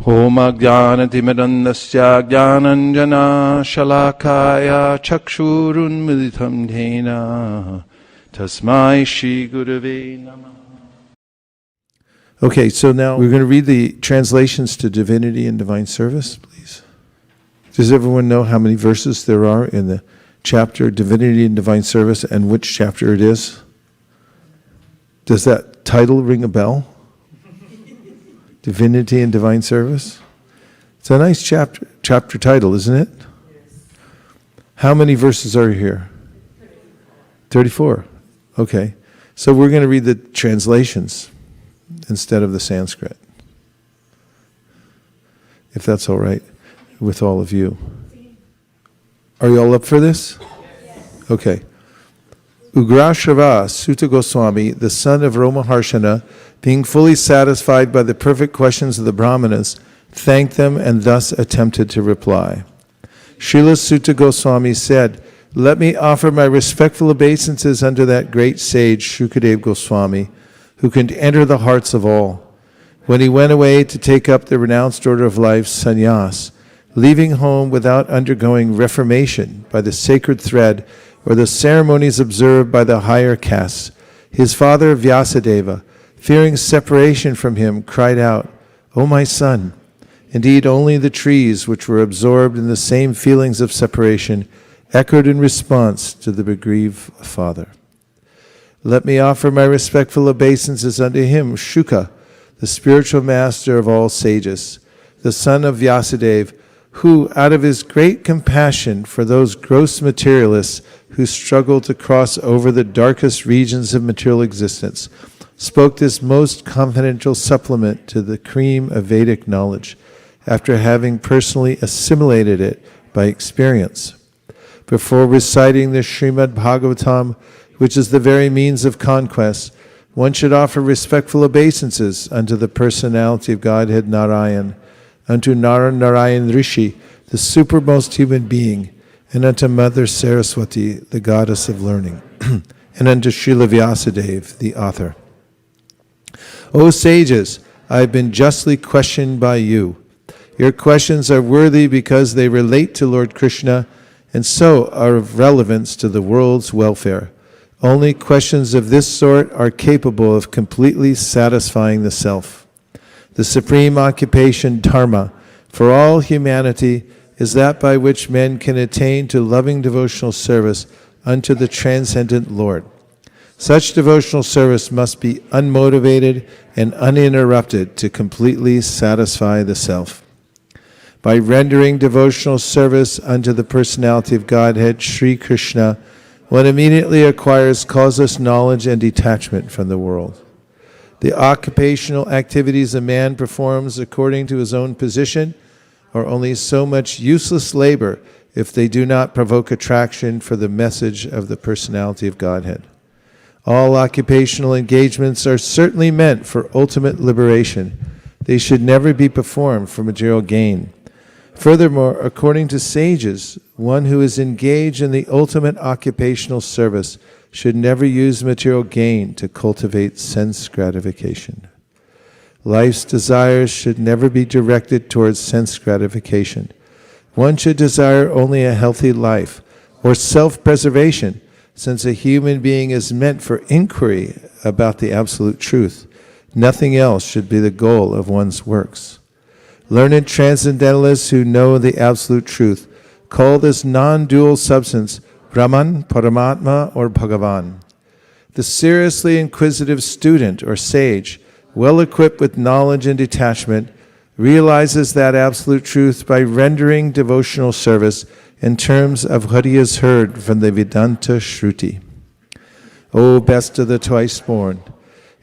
Om Ajnanatimirandasya Jnananjana Shalakaya Chakshurun Militam Dhena Tasmai Shri Gurave Namah. Okay, so now we're going to read the translations to Divinity and Divine Service, please. Does everyone know how many verses there are in the chapter Divinity and Divine Service and which chapter it is? Does that title ring a bell? Divinity and Divine Service? It's a nice chapter title, isn't it? Yes. How many verses are here? 34. Okay. So we're going to read the translations instead of the Sanskrit, if that's all right with all of you. Are you all up for this? Yes. Okay. Ugrashrava Sutta Goswami, the son of Romaharshana, being fully satisfied by the perfect questions of the Brahmanas, thanked them and thus attempted to reply. Srila Sutta Goswami said, "Let me offer my respectful obeisances unto that great sage Shukadeva Goswami, who can enter the hearts of all. When he went away to take up the renounced order of life, sannyas, leaving home without undergoing reformation by the sacred thread or the ceremonies observed by the higher castes, his father Vyasadeva, fearing separation from him, cried out, 'O my son!' Indeed, only the trees which were absorbed in the same feelings of separation echoed in response to the bereaved father. Let me offer my respectful obeisances unto him, Shuka, the spiritual master of all sages, the son of Vyasadeva, who, out of his great compassion for those gross materialists who struggle to cross over the darkest regions of material existence, spoke this most confidential supplement to the cream of Vedic knowledge, after having personally assimilated it by experience. Before reciting the Srimad Bhagavatam, which is the very means of conquest, one should offer respectful obeisances unto the personality of Godhead Narayan, unto Narayan Rishi, the supermost human being, and unto Mother Saraswati, the goddess of learning, and unto Srila Vyasadeva, the author. O sages, I have been justly questioned by you. Your questions are worthy because they relate to Lord Krishna and so are of relevance to the world's welfare. Only questions of this sort are capable of completely satisfying the self. The supreme occupation, dharma, for all humanity is that by which men can attain to loving devotional service unto the transcendent Lord. Such devotional service must be unmotivated and uninterrupted to completely satisfy the self. By rendering devotional service unto the personality of Godhead, Sri Krishna, one immediately acquires causeless knowledge and detachment from the world. The occupational activities a man performs according to his own position are only so much useless labor if they do not provoke attraction for the message of the personality of Godhead. All occupational engagements are certainly meant for ultimate liberation. They should never be performed for material gain. Furthermore, according to sages, one who is engaged in the ultimate occupational service should never use material gain to cultivate sense gratification. Life's desires should never be directed towards sense gratification. One should desire only a healthy life or self-preservation, since a human being is meant for inquiry about the absolute truth. Nothing else should be the goal of one's works. Learned transcendentalists who know the absolute truth call this non-dual substance Brahman, Paramatma, or Bhagavan. The seriously inquisitive student or sage, well equipped with knowledge and detachment, realizes that absolute truth by rendering devotional service in terms of what he has heard from the Vedanta Shruti. O best of the twice born,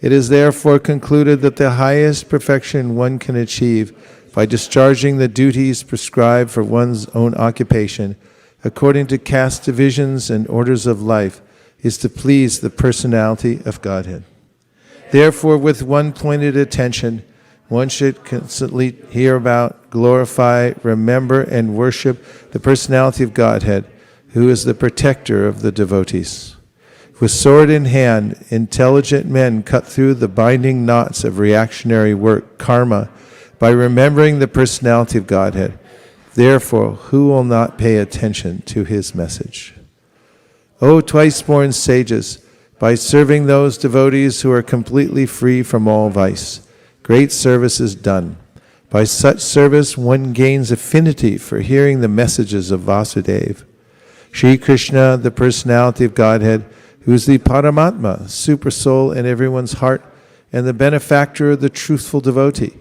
it is therefore concluded that the highest perfection one can achieve by discharging the duties prescribed for one's own occupation, according to caste divisions and orders of life, is to please the personality of Godhead. Therefore, with one pointed attention, one should constantly hear about, glorify, remember, and worship the personality of Godhead, who is the protector of the devotees. With sword in hand, intelligent men cut through the binding knots of reactionary work, karma, by remembering the personality of Godhead. Therefore, who will not pay attention to his message? O twice-born sages, by serving those devotees who are completely free from all vice, great service is done. By such service, one gains affinity for hearing the messages of Vasudeva. Sri Krishna, the personality of Godhead, who is the Paramatma, super soul in everyone's heart, and the benefactor of the truthful devotee,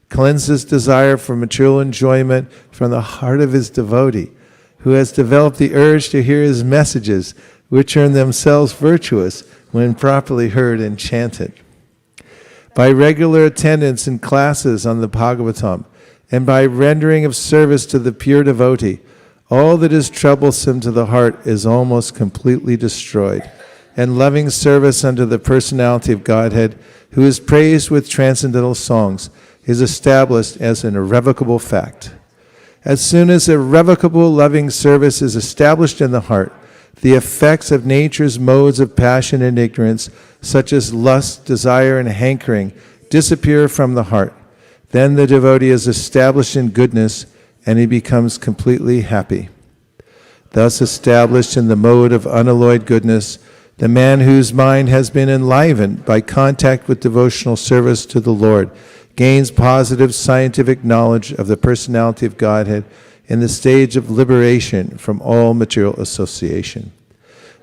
cleanses desire for material enjoyment from the heart of his devotee, who has developed the urge to hear his messages, which are in themselves virtuous when properly heard and chanted. By regular attendance in classes on the Bhagavatam, and by rendering of service to the pure devotee, all that is troublesome to the heart is almost completely destroyed, and loving service unto the personality of Godhead, who is praised with transcendental songs, is established as an irrevocable fact. As soon as irrevocable loving service is established in the heart, the effects of nature's modes of passion and ignorance, such as lust, desire, and hankering, disappear from the heart. Then the devotee is established in goodness, and he becomes completely happy. Thus established in the mode of unalloyed goodness, the man whose mind has been enlivened by contact with devotional service to the Lord gains positive scientific knowledge of the personality of Godhead in the stage of liberation from all material association.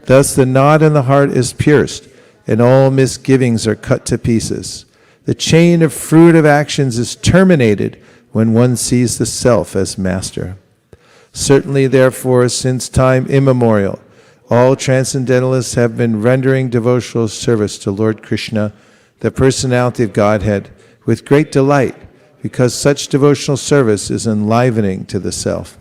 Thus the knot in the heart is pierced, and all misgivings are cut to pieces. The chain of fruitive actions is terminated when one sees the self as master. Certainly, therefore, since time immemorial, all transcendentalists have been rendering devotional service to Lord Krishna, the personality of Godhead, with great delight, because such devotional service is enlivening to the self.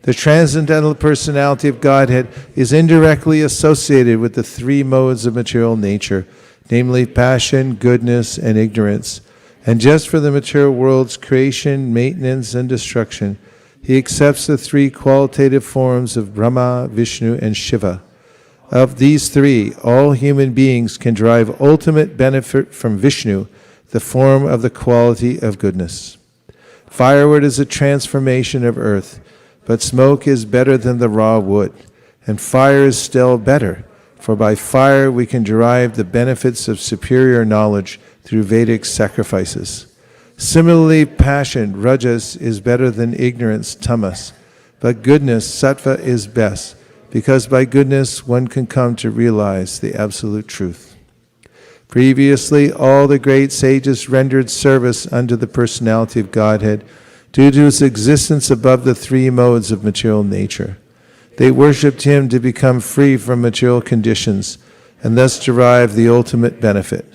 The transcendental personality of Godhead is indirectly associated with the three modes of material nature, namely passion, goodness, and ignorance. And just for the material world's creation, maintenance, and destruction, he accepts the three qualitative forms of Brahma, Vishnu, and Shiva. Of these three, all human beings can derive ultimate benefit from Vishnu, the form of the quality of goodness. Firewood is a transformation of earth, but smoke is better than the raw wood, and fire is still better, for by fire we can derive the benefits of superior knowledge through Vedic sacrifices. Similarly, passion, rajas, is better than ignorance, tamas, but goodness, sattva, is best, because by goodness one can come to realize the absolute truth. Previously, all the great sages rendered service unto the personality of Godhead due to his existence above the three modes of material nature. They worshipped him to become free from material conditions and thus derive the ultimate benefit.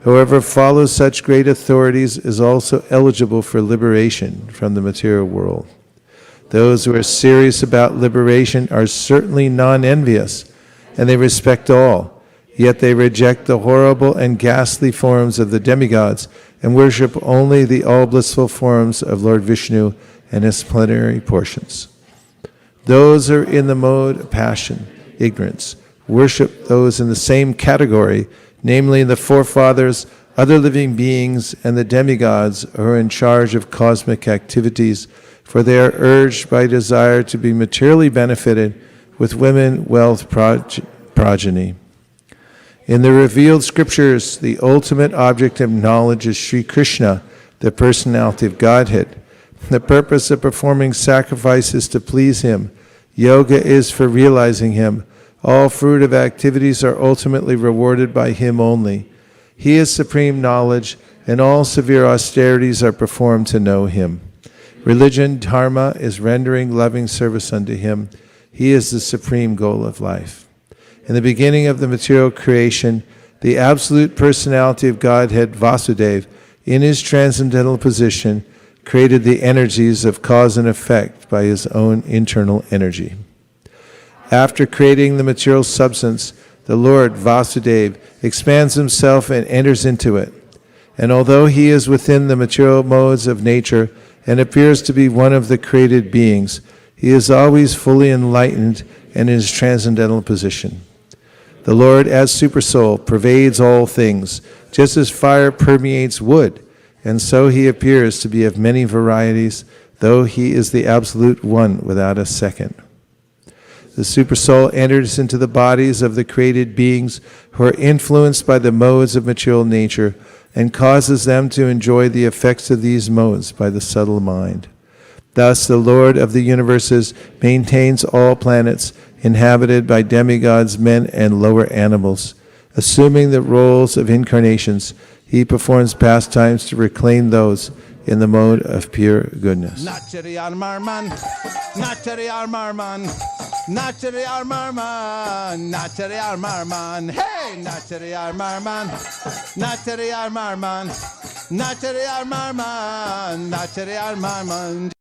Whoever follows such great authorities is also eligible for liberation from the material world. Those who are serious about liberation are certainly non-envious, and they respect all. Yet they reject the horrible and ghastly forms of the demigods and worship only the all-blissful forms of Lord Vishnu and his plenary portions. Those who are in the mode of passion, ignorance, worship those in the same category, namely the forefathers, other living beings, and the demigods who are in charge of cosmic activities, for they are urged by desire to be materially benefited with women, wealth, progeny. In the revealed scriptures, the ultimate object of knowledge is Sri Krishna, the personality of Godhead. The purpose of performing sacrifice is to please him. Yoga is for realizing him. All fruitive activities are ultimately rewarded by him only. He is supreme knowledge, and all severe austerities are performed to know him. Religion, dharma, is rendering loving service unto him. He is the supreme goal of life. In the beginning of the material creation, the absolute personality of Godhead, Vasudeva, in his transcendental position, created the energies of cause and effect by his own internal energy. After creating the material substance, the Lord, Vasudeva, expands himself and enters into it. And although he is within the material modes of nature and appears to be one of the created beings, he is always fully enlightened and in his transcendental position. The Lord, as Supersoul, pervades all things, just as fire permeates wood, and so he appears to be of many varieties, though he is the absolute one without a second. The Supersoul enters into the bodies of the created beings who are influenced by the modes of material nature and causes them to enjoy the effects of these modes by the subtle mind. Thus, the Lord of the universes maintains all planets inhabited by demigods, men, and lower animals. Assuming the roles of incarnations, he performs pastimes to reclaim those in the mode of pure goodness. Natcheri Armarman, Natcheri Armarman, Natcheri Armarman, Natcheri Armarman, hey, Natcheri Armarman, Natcheri Armarman, Natcheri Armarman, Natcheri Armarman.